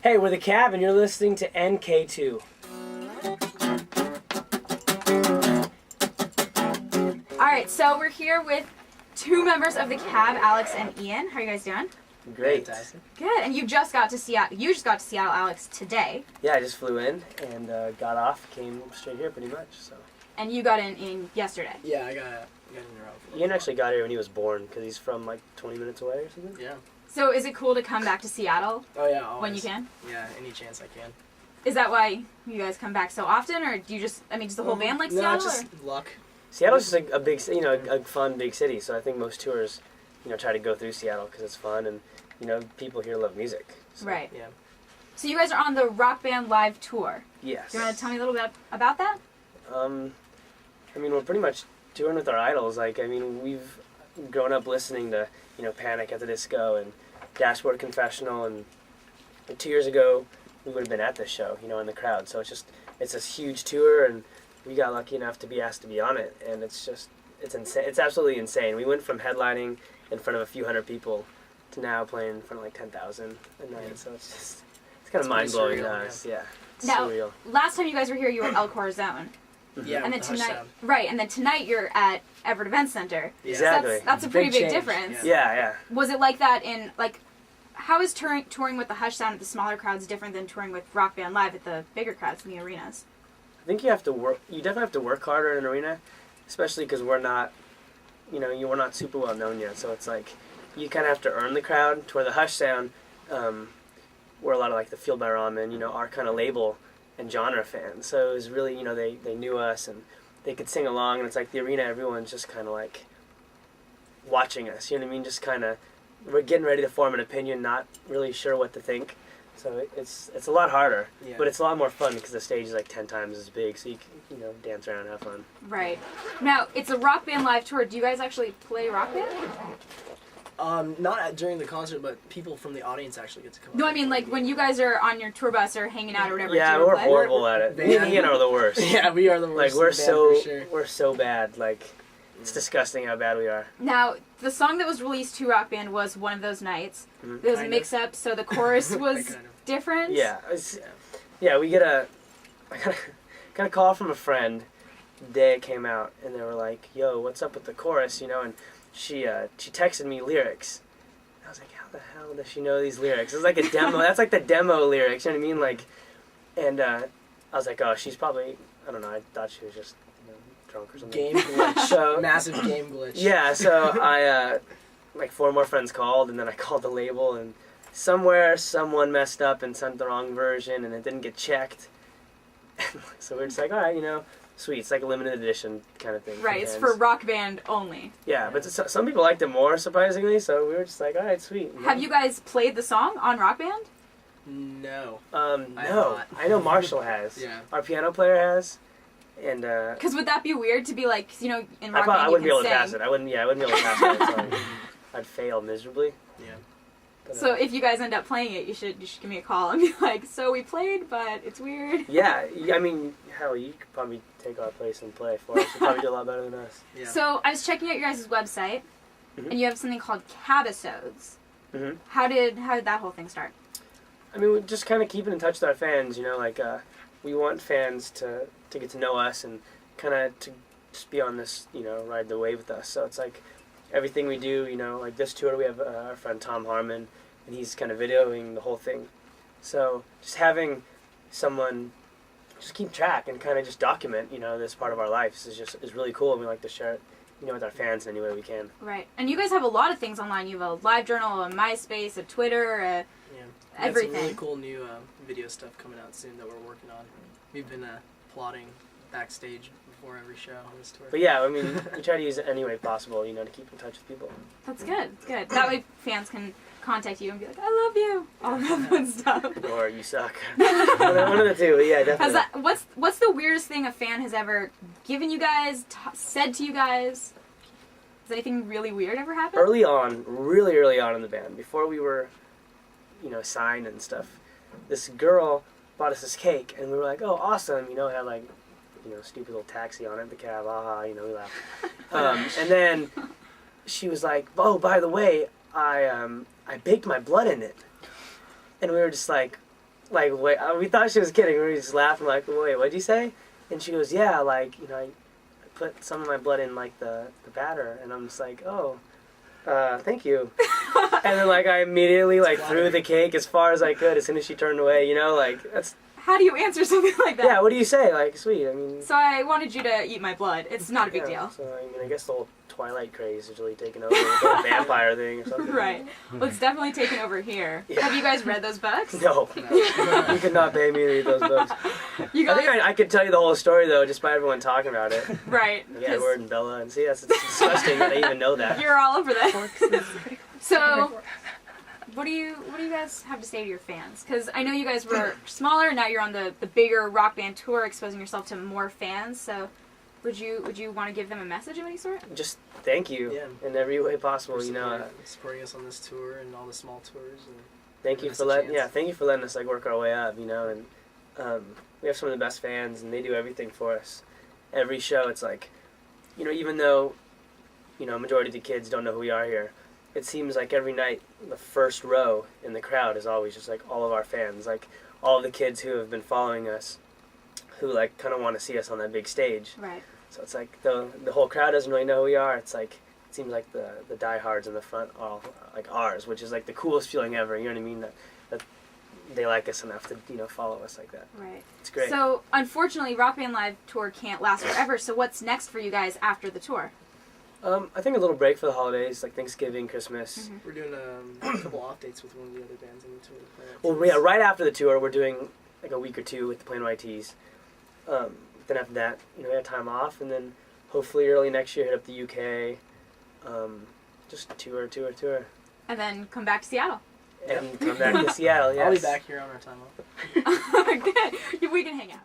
Hey, we're the Cab, and you're listening to NK2. Alright, so we're here with two members of the Cab, Alex and Ian. How are you guys doing? Great. Fantastic. Good. And you just got to Seattle, Alex, today. Yeah, I just flew in and got off, came straight here pretty much. So. And you got in yesterday. Yeah, I got in the row. Ian actually got here when he was born, because he's from like 20 minutes away or something. Yeah. So is it cool to come back to Seattle Oh yeah, always. when you can? Yeah, any chance I can. Is that why you guys come back so often, or do you just, does the whole band like no, Seattle? just or? luck. Seattle's just a big, a fun big city. So I think most tours, try to go through Seattle because it's fun and, people here love music. So. Right. Yeah. So you guys are on the Rock Band Live Tour. Yes. Do you want to tell me a little bit about that? We're pretty much touring with our idols. We've grown up listening to, Panic at the Disco and Dashboard Confessional, and 2 years ago we would have been at this show, in the crowd. So it's this huge tour, and we got lucky enough to be asked to be on it, and it's insane. It's absolutely insane. We went from headlining in front of a few hundred people to now playing in front of like 10,000 a night. So it's kind of mind blowing to us. Yeah. It's Now, surreal. last time you guys were here, you were El Corazon. Yeah. And then with the Hush tonight, Sound. right? And then tonight you're at Everett Event Center. Yeah. Exactly. That's a pretty Big big change, difference. Yeah. Was it like that in how is touring with the Hush Sound at the smaller crowds different than touring with Rock Band Live at the bigger crowds in the arenas? I think you have to work. You definitely have to work harder in an arena, especially because we're not, we're not super well known yet. So it's like you kind of have to earn the crowd. To where the Hush Sound, we're a lot of like the Fueled by Ramen, our kind of label and genre fans. So it was really, they knew us and they could sing along, and it's like the arena, everyone's just kind of like watching us. You know what I mean? Just kind of, we're getting ready to form an opinion, not really sure what to think. So it's a lot harder, Yeah. but it's a lot more fun because the stage is like 10 times as big, so you can, dance around and have fun. Right. Now, it's a Rock Band Live tour. Do you guys actually play Rock Band? Not during the concert, but people from the audience actually get to come. No, up I mean and like play. when you guys are on your tour bus or hanging out or whatever. Yeah, do you we're play? horrible at it. Me and Ian are the worst. Yeah, we are the worst. Like band for sure. we're so bad. Like it's disgusting how bad we are. Now, the song that was released to Rock Band was One of Those Nights. Mhm. There was a Kind mix-up, so the chorus was Kind of. different. Yeah, we I got a call from a friend the day it came out, and they were like, "Yo, what's up with the chorus?" And she texted me lyrics. I was like, "How the hell does she know these lyrics?" It's like a demo. That's like the demo lyrics. You know what I mean? Like, and I was like, "Oh, she's probably, I don't know. I thought she was just drunk or something." Game glitch. So Massive game glitch. yeah, so I like 4 more friends called, and then I called the label, and somewhere someone messed up and sent the wrong version, and it didn't get checked. So we're just like, all right, sweet. It's like a limited edition kind of thing. Right, it's fans. for Rock Band only. Yeah, but some people liked it more, surprisingly, so we were just like, all right, sweet. Have you guys played the song on Rock Band? No. No. not. I know Marshall has. Yeah. Our piano player has. And Because would that be weird to be like, in Rock Band I wouldn't be you able can to pass sing. it. I wouldn't be able to pass that song. I'd fail miserably. Yeah. But, So if you guys end up playing it, you should give me a call and be like, so we played, but it's weird. yeah, I mean, hell, you could probably take our place and play for us. You'd probably do a lot better than us. Yeah. So I was checking out your guys' website, Mhm. and you have something called Cabisodes. Mm-hmm. How did that whole thing start? I mean, we're just kind of keeping in touch with our fans, we want fans to get to know us and kind of to just be on this, ride the wave with us. So it's like everything we do, like this tour, we have our friend Tom Harmon, and he's kind of videoing the whole thing. So just having someone just keep track and kind of just document, this part of our lives is really cool, and we like to share it, with our fans in any way we can. Right. And you guys have a lot of things online. You have a live journal, a MySpace, a Twitter, Yeah. everything. Some really cool new video stuff coming out soon that we're working on. We've been plotting backstage before every show on this tour. But yeah, I mean, we try to use it any way possible, to keep in touch with people. That's good. It's good. That way fans can contact you and be like, I love you. All that fun stuff. Or you suck. One of the two, yeah, definitely. What's the weirdest thing a fan has ever given you guys, said to you guys? Has anything really weird ever happened? Early on, really early on in the band, before we were, signed and stuff, this girl bought us this cake, and we were like, oh, awesome, it had like, stupid little taxi on it, the cab, aha, we laughed. And then she was like, oh, by the way, I baked my blood in it. And we were just like, like, wait, we thought she was kidding. We were just laughing, like, wait, what'd you say? And she goes, yeah, like, you know, I put some of my blood in, like, the batter. And I'm just like, oh, thank you. And then, like, I immediately, like, threw the cake as far as I could as soon as she turned away, you know, like, that's... How do you answer something like that? Yeah, what do you say? Like, sweet, I mean... So I wanted you to eat my blood. It's not a big deal. So, I mean, I guess the whole Twilight craze is really taking over, the whole vampire thing or something. Right. Well, it's definitely taken over here. Yeah. Have you guys read those books? No. You could not pay me to read those books. You guys... I think I could tell you the whole story, though, just by everyone talking about it. Right. Like Edward and Bella, and see, that's disgusting that I even know that. You're all over that. So, what do you guys have to say to your fans? Because I know you guys were smaller, now you're on the bigger rock band tour, exposing yourself to more fans. So, would you want to give them a message of any sort? Just thank you in every way possible. You know, supporting us on this tour and all the small tours. And thank you for letting us like work our way up. You know, and we have some of the best fans, and they do everything for us. Every show, it's like, you know, even though, you know, a majority of the kids don't know who we are here, it seems like every night the first row in the crowd is always just like all of our fans, like all of the kids who have been following us, who like kind of want to see us on that big stage. Right. So it's like the whole crowd doesn't really know who we are. It's like it seems like the diehards in the front are all like ours, which is like the coolest feeling ever. You know what I mean? That they like us enough to, you know, follow us like that. Right. It's great. So unfortunately, Rock Band Live tour can't last forever. So what's next for you guys after the tour? I think a little break for the holidays, like Thanksgiving, Christmas. Mm-hmm. We're doing a couple off dates with one of the other bands in the tour. Well, yeah, right after the tour, we're doing like a week or two with the Plain White Tees. Then after that, you know, we have time off, and then hopefully early next year hit up the UK. Just tour. And then come back to Seattle. And come back to Seattle, yes. I'll be back here on our time off. Good. We can hang out.